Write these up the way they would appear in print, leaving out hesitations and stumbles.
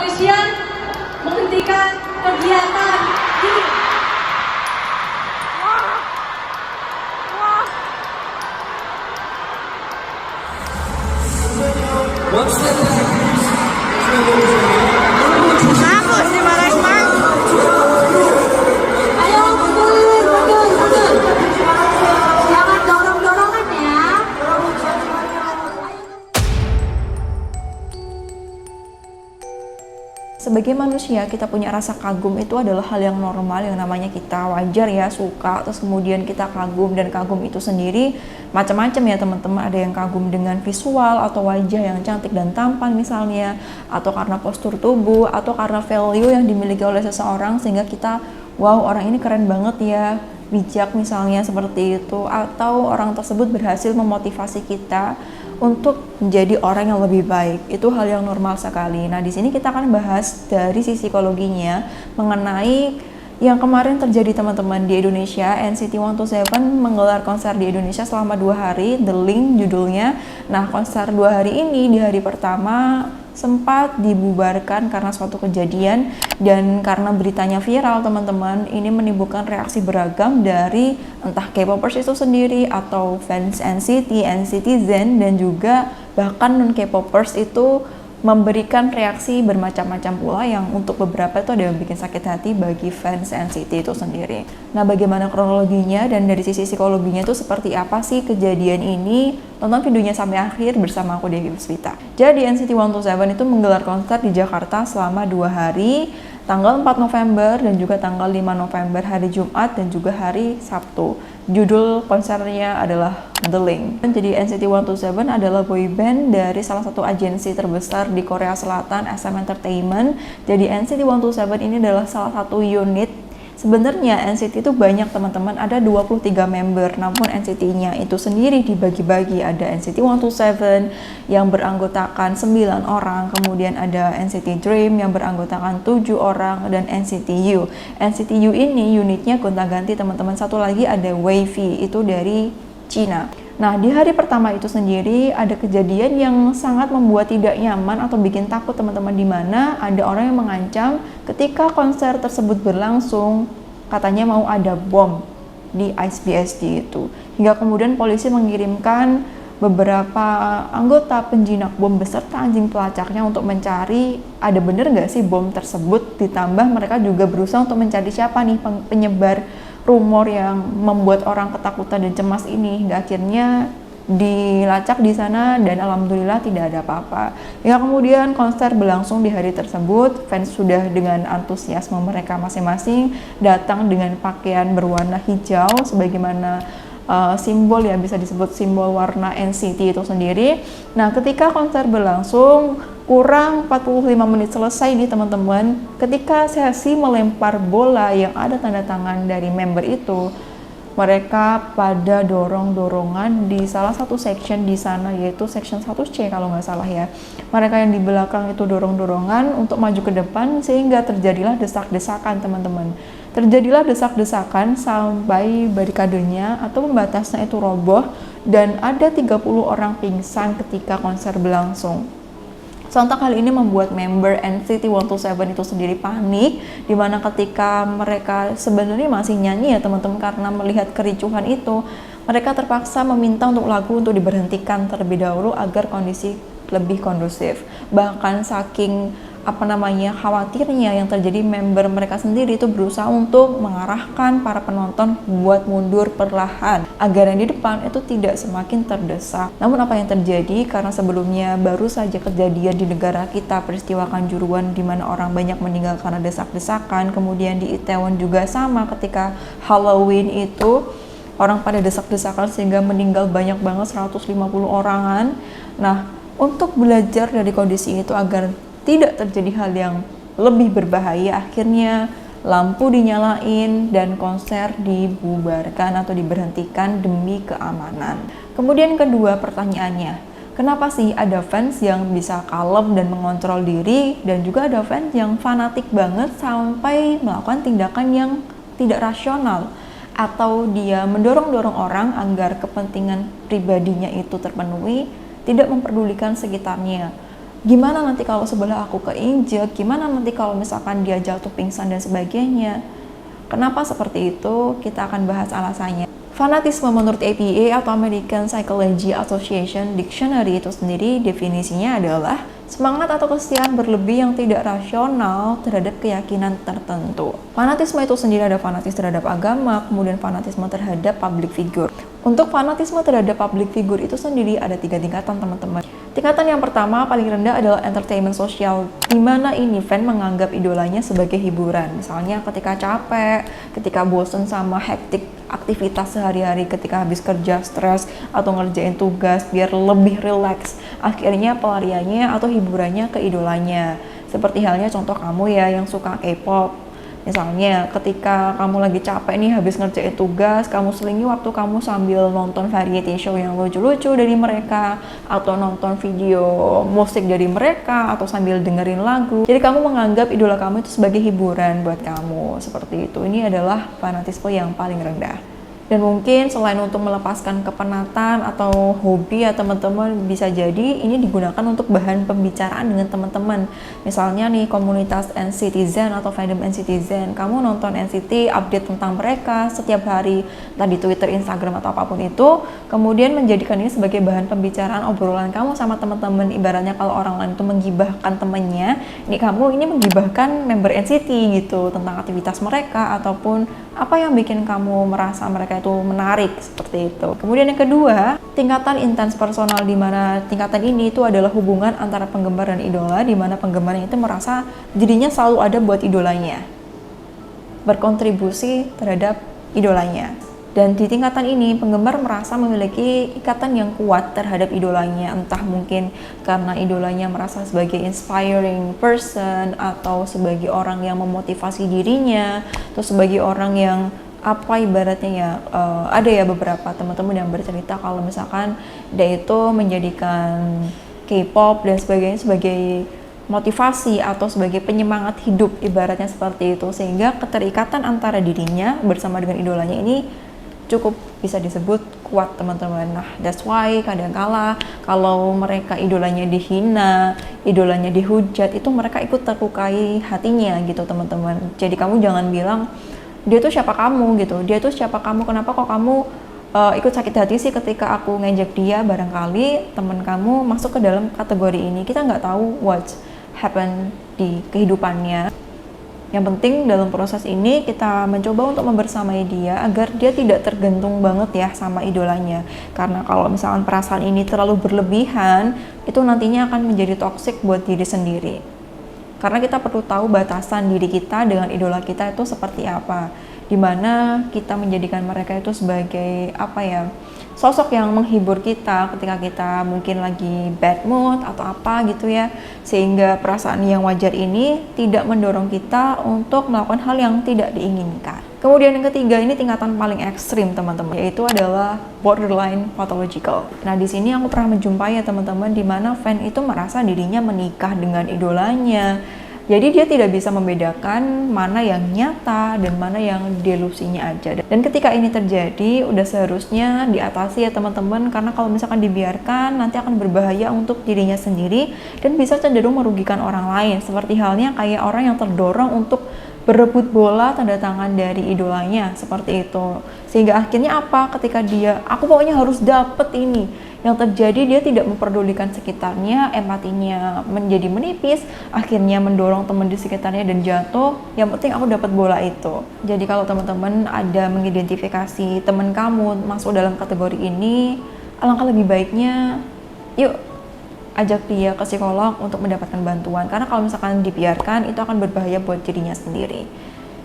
kepolisian menghentikan kegiatan ini. Bagus dimarahin Bang. Ayo mundur. Jangan dorong-dorongan ya. Sebagai manusia, kita punya rasa kagum itu adalah hal yang normal, yang namanya kita wajar ya, suka, terus kemudian kita kagum, dan kagum itu sendiri macam-macam ya teman-teman. Ada yang kagum dengan visual atau wajah yang cantik dan tampan misalnya, atau karena postur tubuh, atau karena value yang dimiliki oleh seseorang sehingga kita, wow, orang ini keren banget ya, bijak misalnya seperti itu, atau orang tersebut berhasil memotivasi kita untuk menjadi orang yang lebih baik. Itu hal yang normal sekali. Nah, di sini kita akan bahas dari sisi psikologinya mengenai yang kemarin terjadi teman-teman di Indonesia. NCT 127 menggelar konser di Indonesia selama 2 hari, The Link judulnya. Nah, konser 2 hari ini di hari pertama sempat dibubarkan karena suatu kejadian, dan karena beritanya viral teman-teman, ini menimbulkan reaksi beragam dari entah K-popers itu sendiri atau fans NCT, NCTzen, dan juga bahkan non K-popers itu memberikan reaksi bermacam-macam pula, yang untuk beberapa itu ada yang bikin sakit hati bagi fans NCT itu sendiri. Nah, bagaimana kronologinya dan dari sisi psikologinya itu seperti apa sih kejadian ini? Tonton videonya sampai akhir bersama aku Dewi Puspita. Jadi NCT 127 itu menggelar konser di Jakarta selama 2 hari, tanggal 4 November dan juga tanggal 5 November hari Jumat dan juga hari Sabtu. Judul konsernya adalah The Link. Jadi NCT 127 adalah boy band dari salah satu agensi terbesar di Korea Selatan, SM Entertainment. Jadi NCT 127 ini adalah salah satu unit. Sebenarnya NCT itu banyak teman-teman, ada 23 member, namun NCT-nya itu sendiri dibagi-bagi. Ada NCT 127 yang beranggotakan 9 orang, kemudian ada NCT Dream yang beranggotakan 7 orang, dan NCT U. NCT U ini unitnya gonta-ganti teman-teman. Satu lagi ada Wavy, itu dari Cina. Nah, di hari pertama itu sendiri ada kejadian yang sangat membuat tidak nyaman atau bikin takut teman-teman, di mana ada orang yang mengancam ketika konser tersebut berlangsung, katanya mau ada bom di Ice BSD itu. Hingga kemudian polisi mengirimkan beberapa anggota penjinak bom beserta anjing pelacaknya untuk mencari ada bener nggak sih bom tersebut. Ditambah mereka juga berusaha untuk mencari siapa nih penyebar rumor yang membuat orang ketakutan dan cemas ini. Hingga akhirnya dilacak di sana dan alhamdulillah tidak ada apa-apa. Hingga kemudian konser berlangsung di hari tersebut. Fans sudah dengan antusiasme mereka masing-masing datang dengan pakaian berwarna hijau sebagaimana simbol ya, bisa disebut simbol warna NCT itu sendiri. Nah, ketika konser berlangsung kurang 45 menit selesai nih teman-teman, ketika sesi melempar bola yang ada tanda tangan dari member itu, mereka pada dorong-dorongan di salah satu section di sana, yaitu section 1C kalau nggak salah ya. Mereka yang di belakang itu dorong-dorongan untuk maju ke depan, sehingga terjadilah desak-desakan teman-teman. Terjadilah desak-desakan sampai barikadenya atau pembatasnya itu roboh, dan ada 30 orang pingsan ketika konser berlangsung. Sontak hal ini membuat member NCT 127 itu sendiri panik, dimana ketika mereka sebenarnya masih nyanyi ya teman-teman, karena melihat kericuhan itu, mereka terpaksa meminta untuk lagu untuk diberhentikan terlebih dahulu agar kondisi lebih kondusif. Bahkan saking khawatirnya yang terjadi, member mereka sendiri itu berusaha untuk mengarahkan para penonton buat mundur perlahan agar yang di depan itu tidak semakin terdesak. Namun apa yang terjadi, karena sebelumnya baru saja kejadian di negara kita peristiwa Kanjuruhan di mana orang banyak meninggal karena desak-desakan, kemudian di Itaewon juga sama ketika Halloween itu orang pada desak-desakan sehingga meninggal banyak banget, 150 orangan. Nah, untuk belajar dari kondisi itu agar tidak terjadi hal yang lebih berbahaya, akhirnya lampu dinyalain dan konser dibubarkan atau diberhentikan demi keamanan. Kemudian kedua pertanyaannya, kenapa sih ada fans yang bisa kalem dan mengontrol diri, dan juga ada fans yang fanatik banget sampai melakukan tindakan yang tidak rasional, atau dia mendorong-dorong orang agar kepentingan pribadinya itu terpenuhi, tidak memperdulikan sekitarnya. Gimana nanti kalau sebelah aku keinjek? Gimana nanti kalau misalkan dia jatuh pingsan dan sebagainya? Kenapa seperti itu? Kita akan bahas alasannya. Fanatisme menurut APA atau American Psychology Association Dictionary itu sendiri definisinya adalah semangat atau kesetiaan berlebih yang tidak rasional terhadap keyakinan tertentu. Fanatisme itu sendiri ada fanatis terhadap agama, kemudian fanatisme terhadap public figure. Untuk fanatisme terhadap public figure itu sendiri ada 3 tingkatan, teman-teman. Tingkatan yang pertama paling rendah adalah entertainment sosial, di mana ini fan menganggap idolanya sebagai hiburan. Misalnya ketika capek, ketika bosen sama hektik aktivitas sehari-hari, ketika habis kerja stres atau ngerjain tugas biar lebih rileks, akhirnya pelariannya atau hiburannya ke idolanya. Seperti halnya contoh kamu ya yang suka K-pop. Misalnya ketika kamu lagi capek nih habis ngerjain tugas, kamu selingi waktu kamu sambil nonton variety show yang lucu-lucu dari mereka, atau nonton video musik dari mereka, atau sambil dengerin lagu. Jadi kamu menganggap idola kamu itu sebagai hiburan buat kamu, seperti itu. Ini adalah fanatisme yang paling rendah. Dan mungkin selain untuk melepaskan kepenatan atau hobi ya teman-teman, bisa jadi ini digunakan untuk bahan pembicaraan dengan teman-teman. Misalnya nih komunitas NCTzen atau fandom NCTzen, kamu nonton NCT, update tentang mereka setiap hari, entah di Twitter, Instagram atau apapun itu, kemudian menjadikan ini sebagai bahan pembicaraan obrolan kamu sama teman-teman. Ibaratnya kalau orang lain itu menggibahkan temennya, kamu ini menggibahkan member NCT gitu tentang aktivitas mereka ataupun apa yang bikin kamu merasa mereka itu menarik, seperti itu. Kemudian yang kedua, tingkatan intens personal, di mana tingkatan ini itu adalah hubungan antara penggemar dan idola, di mana penggemarnya itu merasa dirinya selalu ada buat idolanya, berkontribusi terhadap idolanya. Dan di tingkatan ini, penggemar merasa memiliki ikatan yang kuat terhadap idolanya, entah mungkin karena idolanya merasa sebagai inspiring person, atau sebagai orang yang memotivasi dirinya, atau sebagai orang yang ibaratnya ya, ada ya beberapa teman-teman yang bercerita kalau misalkan dia itu menjadikan K-pop dan sebagainya sebagai motivasi atau sebagai penyemangat hidup, ibaratnya seperti itu, sehingga keterikatan antara dirinya bersama dengan idolanya ini cukup bisa disebut kuat, teman-teman. Nah, that's why kadang-kala kalau mereka idolanya dihina, idolanya dihujat, itu mereka ikut terlukai hatinya gitu, teman-teman. Jadi kamu jangan bilang dia tuh siapa kamu gitu, dia tuh siapa kamu, kenapa kok kamu ikut sakit hati sih ketika aku ngejek dia. Barangkali teman kamu masuk ke dalam kategori ini, kita nggak tahu what happen di kehidupannya. Yang penting dalam proses ini kita mencoba untuk membersamai dia agar dia tidak tergantung banget ya sama idolanya. Karena kalau misalkan perasaan ini terlalu berlebihan, itu nantinya akan menjadi toksik buat diri sendiri. Karena kita perlu tahu batasan diri kita dengan idola kita itu seperti apa. Dimana kita menjadikan mereka itu sebagai sosok yang menghibur kita ketika kita mungkin lagi bad mood atau apa gitu ya, sehingga perasaan yang wajar ini tidak mendorong kita untuk melakukan hal yang tidak diinginkan. Kemudian yang ketiga, ini tingkatan paling ekstrim teman-teman, yaitu adalah borderline pathological. Nah, di sini aku pernah menjumpai ya teman-teman, di mana fan itu merasa dirinya menikah dengan idolanya. Jadi dia tidak bisa membedakan mana yang nyata dan mana yang delusinya aja. Dan ketika ini terjadi, udah seharusnya diatasi ya teman-teman, karena kalau misalkan dibiarkan nanti akan berbahaya untuk dirinya sendiri dan bisa cenderung merugikan orang lain. Seperti halnya kayak orang yang terdorong untuk berebut bola tanda tangan dari idolanya, seperti itu. Sehingga akhirnya ketika dia, aku pokoknya harus dapet ini. Yang terjadi dia tidak memperdulikan sekitarnya, empatinya menjadi menipis, akhirnya mendorong teman di sekitarnya dan jatuh. Yang penting aku dapat bola itu. Jadi kalau teman-teman ada mengidentifikasi teman kamu masuk dalam kategori ini, alangkah lebih baiknya yuk ajak dia ke psikolog untuk mendapatkan bantuan. Karena kalau misalkan dibiarkan, itu akan berbahaya buat dirinya sendiri.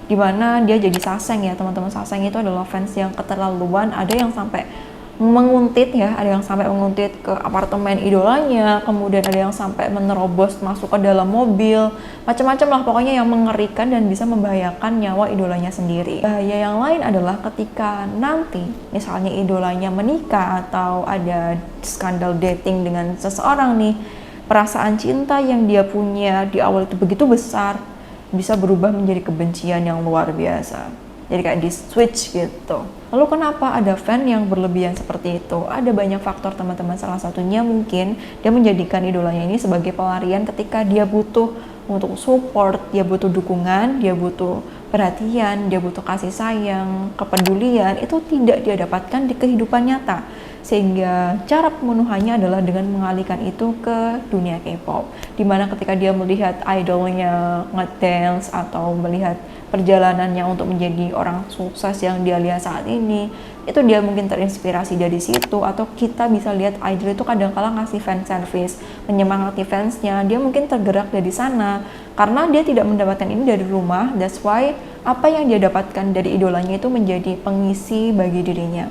Dimana dia jadi saseng ya teman-teman. Saseng itu adalah fans yang keterlaluan, ada yang sampai menguntit ya, ada yang sampai menguntit ke apartemen idolanya, kemudian ada yang sampai menerobos masuk ke dalam mobil, macam-macam lah pokoknya yang mengerikan dan bisa membahayakan nyawa idolanya sendiri. Bahaya yang lain adalah ketika nanti misalnya idolanya menikah atau ada skandal dating dengan seseorang nih, perasaan cinta yang dia punya di awal itu begitu besar bisa berubah menjadi kebencian yang luar biasa. Jadi kayak di switch gitu. Lalu kenapa ada fan yang berlebihan seperti itu? Ada banyak faktor teman-teman, salah satunya mungkin dia menjadikan idolanya ini sebagai pelarian ketika dia butuh untuk support, dia butuh dukungan, dia butuh perhatian, dia butuh kasih sayang, kepedulian, itu tidak dia dapatkan di kehidupan nyata. Sehingga cara pemenuhannya adalah dengan mengalihkan itu ke dunia K-pop, dimana ketika dia melihat idolnya ngedance atau melihat perjalanannya untuk menjadi orang sukses yang dia lihat saat ini, itu dia mungkin terinspirasi dari situ. Atau kita bisa lihat idol itu kadang-kala ngasih fan service, menyemangati fansnya, dia mungkin tergerak dari sana karena dia tidak mendapatkan ini dari rumah. That's why apa yang dia dapatkan dari idolanya itu menjadi pengisi bagi dirinya,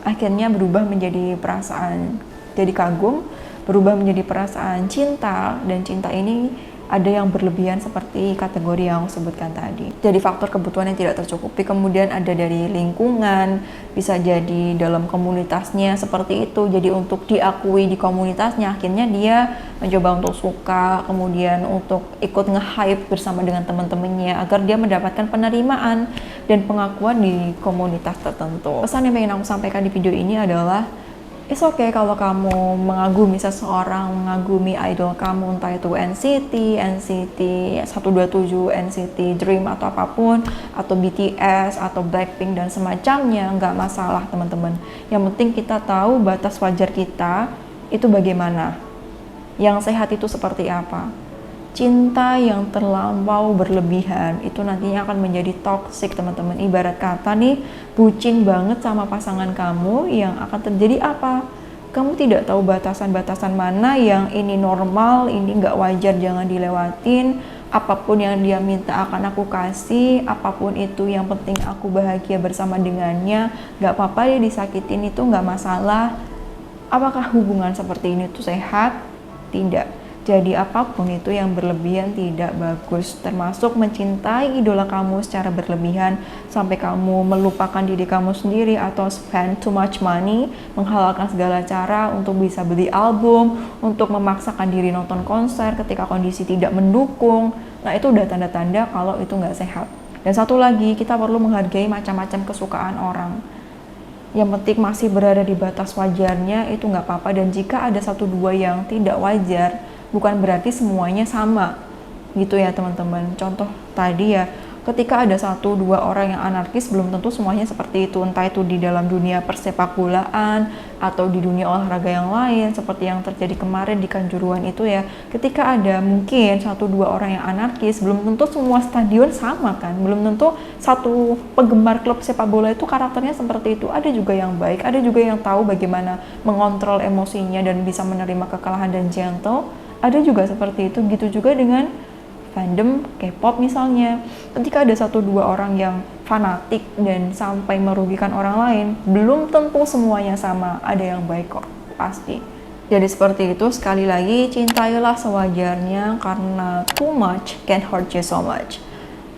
akhirnya berubah menjadi perasaan jadi kagum, berubah menjadi perasaan cinta, dan cinta ini ada yang berlebihan seperti kategori yang aku sebutkan tadi. Jadi faktor kebutuhan yang tidak tercukupi, kemudian ada dari lingkungan, bisa jadi dalam komunitasnya seperti itu. Jadi untuk diakui di komunitasnya, akhirnya dia mencoba untuk suka, kemudian untuk ikut nge-hype bersama dengan teman-temannya agar dia mendapatkan penerimaan dan pengakuan di komunitas tertentu. Pesan yang pengen aku sampaikan di video ini adalah it's okay kalau kamu mengagumi seseorang, mengagumi idol kamu, entah itu NCT, NCT 127, NCT Dream atau apapun, atau BTS atau Blackpink dan semacamnya, nggak masalah teman-teman. Yang penting kita tahu batas wajar kita itu bagaimana, yang sehat itu seperti apa. Cinta yang terlampau berlebihan itu nantinya akan menjadi toxic teman-teman. Ibarat kata nih, bucin banget sama pasangan kamu, yang akan terjadi apa? Kamu tidak tahu batasan-batasan mana yang ini normal, ini nggak wajar, jangan dilewatin. Apapun yang dia minta akan aku kasih, apapun itu yang penting aku bahagia bersama dengannya. Nggak apa-apa ya disakitin, itu nggak masalah. Apakah hubungan seperti ini tuh sehat? Tidak. Jadi apapun itu yang berlebihan tidak bagus, termasuk mencintai idola kamu secara berlebihan sampai kamu melupakan diri kamu sendiri atau spend too much money, menghalalkan segala cara untuk bisa beli album, untuk memaksakan diri nonton konser ketika kondisi tidak mendukung. Nah itu udah tanda-tanda kalau itu nggak sehat. Dan satu lagi, kita perlu menghargai macam-macam kesukaan orang. Yang penting masih berada di batas wajarnya, itu nggak apa-apa. Dan jika ada satu dua yang tidak wajar, bukan berarti semuanya sama gitu ya teman-teman. Contoh tadi ya, ketika ada satu dua orang yang anarkis, belum tentu semuanya seperti itu, entah itu di dalam dunia persepakbolaan atau di dunia olahraga yang lain seperti yang terjadi kemarin di Kanjuruhan itu ya. Ketika ada mungkin satu dua orang yang anarkis, belum tentu semua stadion sama kan, belum tentu satu penggemar klub sepak bola itu karakternya seperti itu. Ada juga yang baik, ada juga yang tahu bagaimana mengontrol emosinya dan bisa menerima kekalahan dan gentle. Ada juga seperti itu. Gitu juga dengan fandom K-pop misalnya. Ketika ada satu dua orang yang fanatik dan sampai merugikan orang lain, belum tentu semuanya sama. Ada yang baik kok, pasti. Jadi seperti itu, sekali lagi cintailah sewajarnya, karena too much can hurt you so much.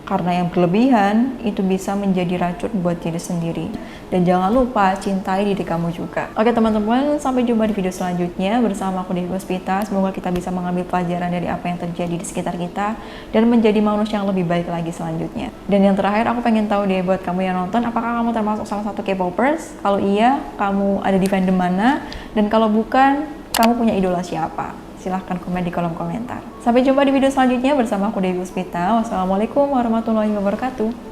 Karena yang berlebihan itu bisa menjadi racun buat diri sendiri. Dan jangan lupa cintai diri kamu juga. Oke teman-teman, sampai jumpa di video selanjutnya bersama aku Devi Puspita. Semoga kita bisa mengambil pelajaran dari apa yang terjadi di sekitar kita dan menjadi manusia yang lebih baik lagi selanjutnya. Dan yang terakhir, aku pengen tahu deh buat kamu yang nonton, apakah kamu termasuk salah satu K-popers? Kalau iya, kamu ada di fandom mana? Dan kalau bukan, kamu punya idola siapa? Silahkan komen di kolom komentar. Sampai jumpa di video selanjutnya bersama aku Devi Puspita. Wassalamualaikum warahmatullahi wabarakatuh.